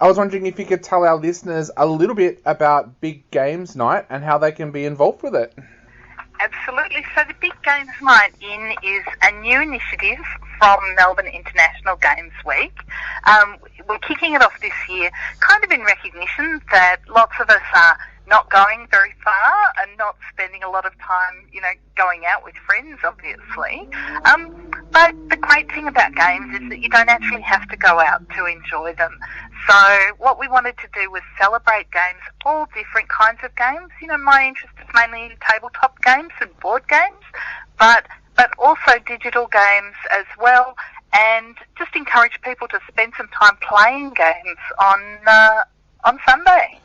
I was wondering if you could tell our listeners a little bit about Big Games Night and how they can be involved with it. Absolutely. So the Big Games Night In is a new initiative from Melbourne International Games Week. We're kicking it off this year kind of in recognition that lots of us are not going very far and not spending a lot of time, going out with friends, obviously. But the great thing about games is that you don't actually have to go out to enjoy them. So what we wanted to do was celebrate games, all different kinds of games. My interest is mainly in tabletop games and board games, but also digital games as well, and just encourage people to spend some time playing games on Sunday.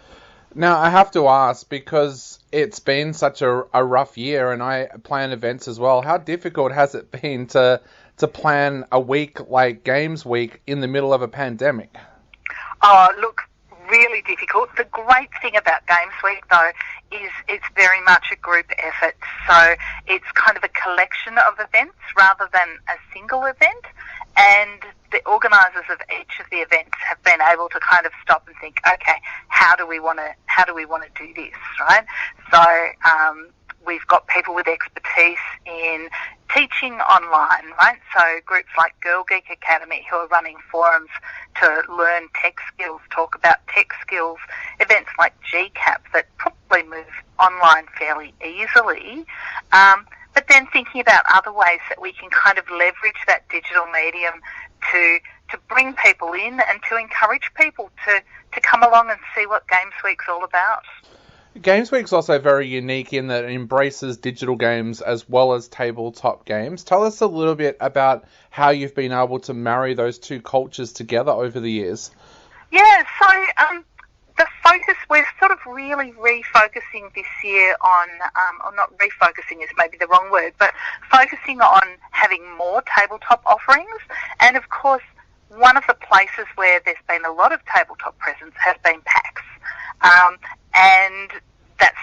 Now, I have to ask, because it's been such a rough year and I plan events as well, how difficult has it been to plan a week like Games Week in the middle of a pandemic? Oh, look, really difficult. The great thing about Games Week, though, is it's very much a group effort. So it's kind of a collection of events rather than a single event. And the organisers of each of the events have been able to kind of stop and think, okay, how do we want to do this, right? So we've got people with expertise in teaching online, right? So groups like Girl Geek Academy, who are running forums to learn tech skills, talk about tech skills, events like GCAP that probably move online fairly easily. But then thinking about other ways that we can kind of leverage that digital medium to bring people in and to encourage people to come along and see what Games Week's all about. Games Week's also very unique in that it embraces digital games as well as tabletop games. Tell us a little bit about how you've been able to marry those two cultures together over the years. Yeah, so the focus, we're sort of really refocusing this year on, or not refocusing is maybe the wrong word, but focusing on having more tabletop offerings. And of course, one of the places where there's been a lot of tabletop presence has been PAX. And that's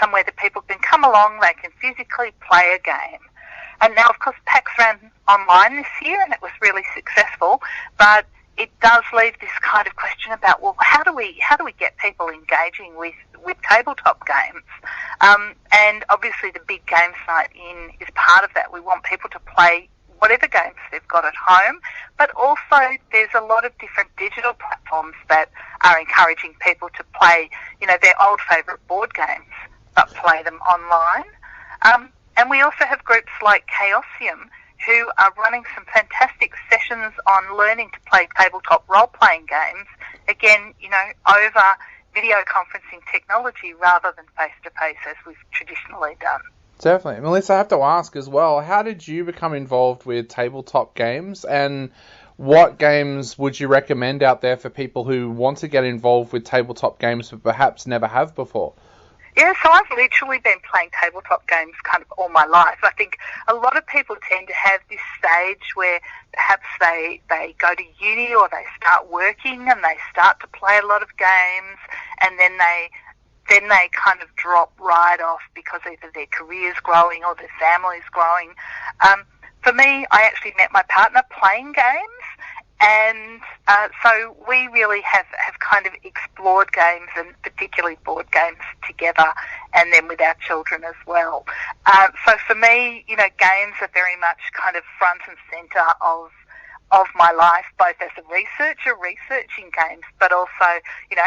somewhere that people can come along, they can physically play a game. And now, of course, PAX ran online this year and it was really successful, but it does leave this kind of question about, well, how do we get people engaging with tabletop games? And obviously the Big Games Night In is part of that. We want people to play whatever games they've got at home, but also there's a lot of different digital platforms that are encouraging people to play, their old favourite board games, but play them online. And we also have groups like Chaosium, who are running some fantastic sessions on learning to play tabletop role-playing games, again, over video conferencing technology rather than face-to-face as we've traditionally done. Definitely. Melissa, I have to ask as well, how did you become involved with tabletop games, and what games would you recommend out there for people who want to get involved with tabletop games but perhaps never have before? Yeah, so I've literally been playing tabletop games kind of all my life. I think a lot of people tend to have this stage where perhaps they go to uni or they start working and they start to play a lot of games, and then they kind of drop right off because either their career's growing or their family's growing. For me, I actually met my partner playing games, and so we really have kind of explored games, and particularly board games, together, and then with our children as well. So for me, games are very much kind of front and centre of my life, both as a researcher researching games, but also,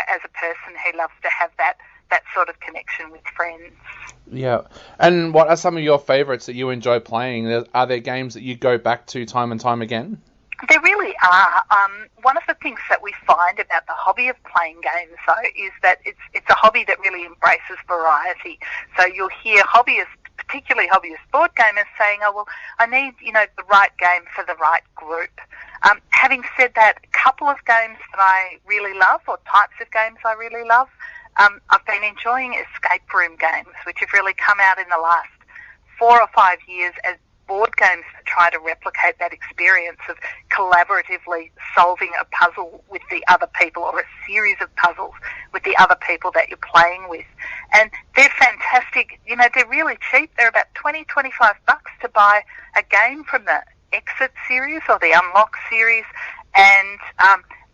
as a person who loves to have that sort of connection with friends. Yeah. And what are some of your favourites that you enjoy playing? Are there games that you go back to time and time again? There really are. One of the things that we find about the hobby of playing games, though, is that it's a hobby that really embraces variety. So you'll hear hobbyists, particularly hobbyist board gamers, saying, oh, well, I need, the right game for the right group. Having said that, a couple of games that I really love, or types of games I really love, I've been enjoying escape room games, which have really come out in the last 4 or 5 years as board games that try to replicate that experience of collaboratively solving a puzzle with the other people, or a series of puzzles with the other people that you're playing with. And they're fantastic. They're really cheap. They're about $20-25 to buy a game from the Exit series or the Unlock series, and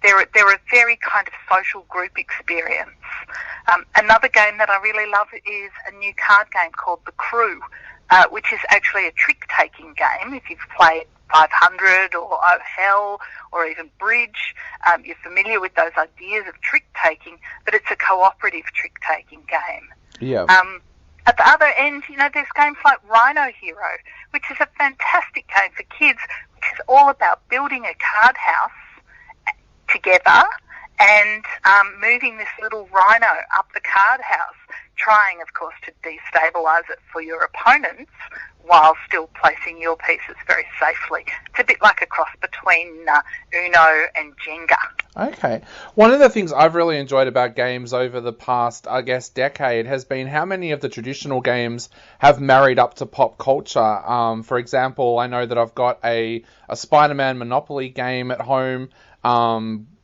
they're a very kind of social group experience. Another game that I really love is a new card game called The Crew, which is actually a trick-taking game. If you've played 500 or Oh Hell or even Bridge, you're familiar with those ideas of trick-taking, but it's a cooperative trick-taking game. Yeah. At the other end, there's games like Rhino Hero, which is a fantastic game for kids, which is all about building a card house together and moving this little rhino up the card house, trying, of course, to destabilise it for your opponents while still placing your pieces very safely. It's a bit like a cross between Uno and Jenga. Okay. One of the things I've really enjoyed about games over the past, I guess, decade has been how many of the traditional games have married up to pop culture. For example, I know that I've got a Spider-Man Monopoly game at home.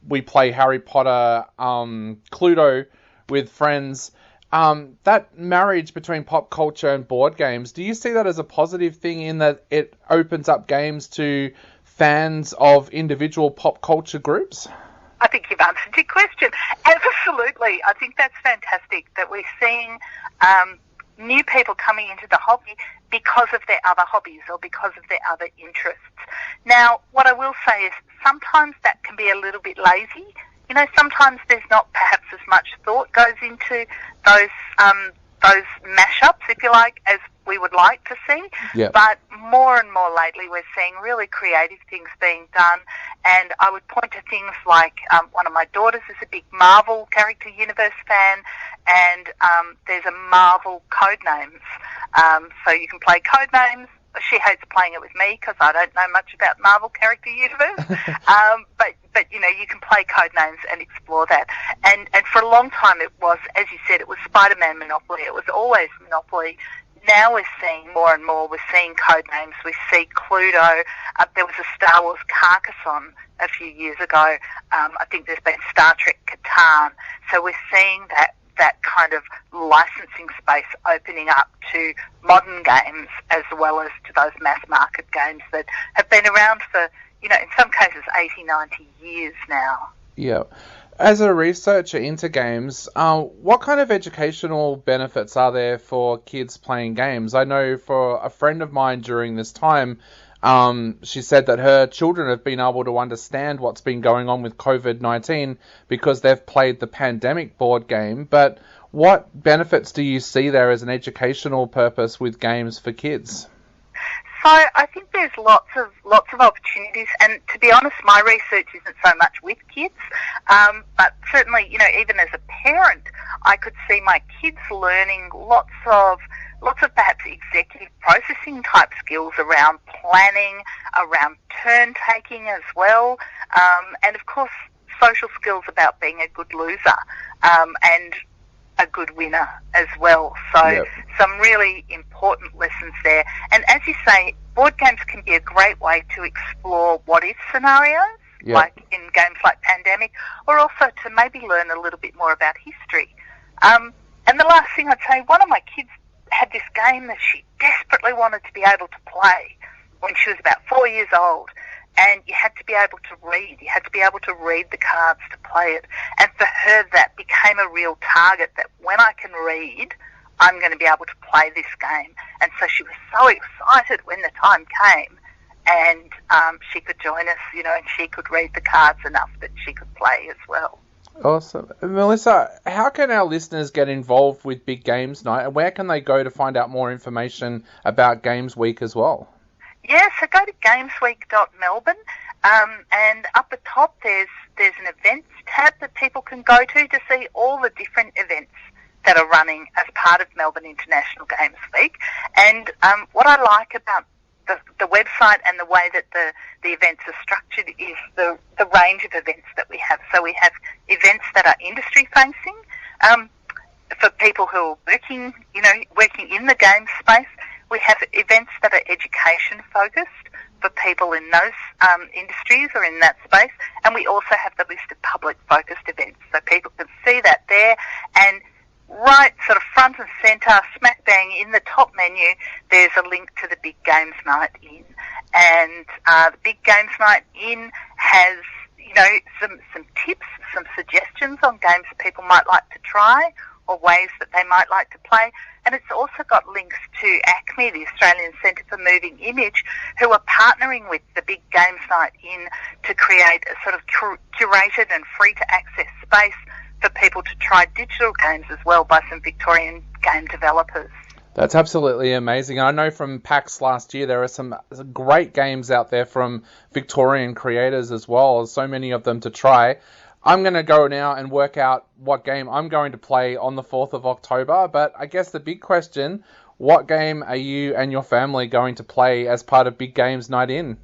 We play Harry Potter, Cluedo with friends. That marriage between pop culture and board games, do you see that as a positive thing in that it opens up games to fans of individual pop culture groups? I think you've answered your question. Absolutely. I think that's fantastic that we're seeing new people coming into the hobby because of their other hobbies or because of their other interests. Now, what I will say is sometimes that can be a little bit lazy. Sometimes there's not perhaps as much thought goes into those mashups, if you like, as we would like to see. Yep. But more and more lately we're seeing really creative things being done, and I would point to things like one of my daughters is a big Marvel character universe fan, and there's a Marvel Codenames. So you can play Codenames. She hates playing it with me because I don't know much about Marvel character universe. But you can play Codenames and explore that. And for a long time it was, as you said, it was Spider-Man Monopoly. It was always Monopoly. Now we're seeing more and more. We're seeing Codenames. We see Cluedo. There was a Star Wars Carcassonne a few years ago. I think there's been Star Trek Catan. So we're seeing that kind of licensing space opening up to modern games as well as to those mass market games that have been around for, in some cases 80, 90 years now. Yeah. As a researcher into games, what kind of educational benefits are there for kids playing games? I know for a friend of mine during this time, she said that her children have been able to understand what's been going on with COVID-19 because they've played the Pandemic board game. But what benefits do you see there as an educational purpose with games for kids? So I think there's lots of opportunities, and to be honest, my research isn't so much with kids, but certainly, even as a parent, I could see my kids learning lots of perhaps executive processing type skills around planning, around turn taking as well, and of course social skills about being a good loser and a good winner as well. So Yep. Some really important lessons there. And as you say, board games can be a great way to explore what-if scenarios, Yep. like in games like Pandemic, or also to maybe learn a little bit more about history. And the last thing I'd say, one of my kids had this game that she desperately wanted to be able to play when she was about 4 years old. And you had to be able to read. You had to be able to read the cards to play it. And for her, that became a real target, that when I can read, I'm going to be able to play this game. And so she was so excited when the time came and she could join us, and she could read the cards enough that she could play as well. Awesome. Melissa, how can our listeners get involved with Big Games Night, and where can they go to find out more information about Games Week as well? Yeah, so go to gamesweek.melbourne, and up the top there's an events tab that people can go to see all the different events that are running as part of Melbourne International Games Week. And what I like about the website and the way that the events are structured is the range of events that we have. So we have events that are industry facing for people who are working in the game space. We have events that are education focused for people in those industries or in that space, and we also have the list of public focused events, so people can see that there. And right sort of front and centre, smack bang in the top menu, there's a link to the Big Games Night In. And the Big Games Night In has some tips, some suggestions on games that people might like to try or ways that they might like to play. And it's also got links to ACMI, the Australian Centre for Moving Image, who are partnering with the Big Games Night In to create a sort of curated and free-to-access space for people to try digital games as well by some Victorian game developers. That's absolutely amazing. I know from PAX last year there are some great games out there from Victorian creators as well, so many of them to try. I'm going to go now and work out what game I'm going to play on the 4th of October, but I guess the big question, what game are you and your family going to play as part of Big Games Night In?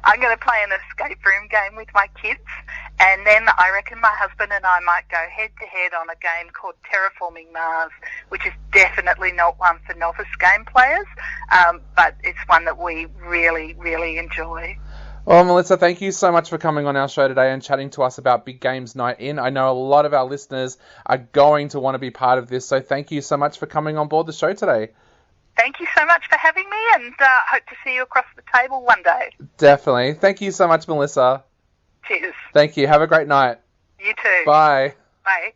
I'm going to play an escape room game with my kids, and then I reckon my husband and I might go head-to-head on a game called Terraforming Mars, which is definitely not one for novice game players, but it's one that we really, really enjoy. Well, Melissa, thank you so much for coming on our show today and chatting to us about Big Games Night In. I know a lot of our listeners are going to want to be part of this, so thank you so much for coming on board the show today. Thank you so much for having me, and hope to see you across the table one day. Definitely. Thank you so much, Melissa. Cheers. Thank you. Have a great night. You too. Bye. Bye.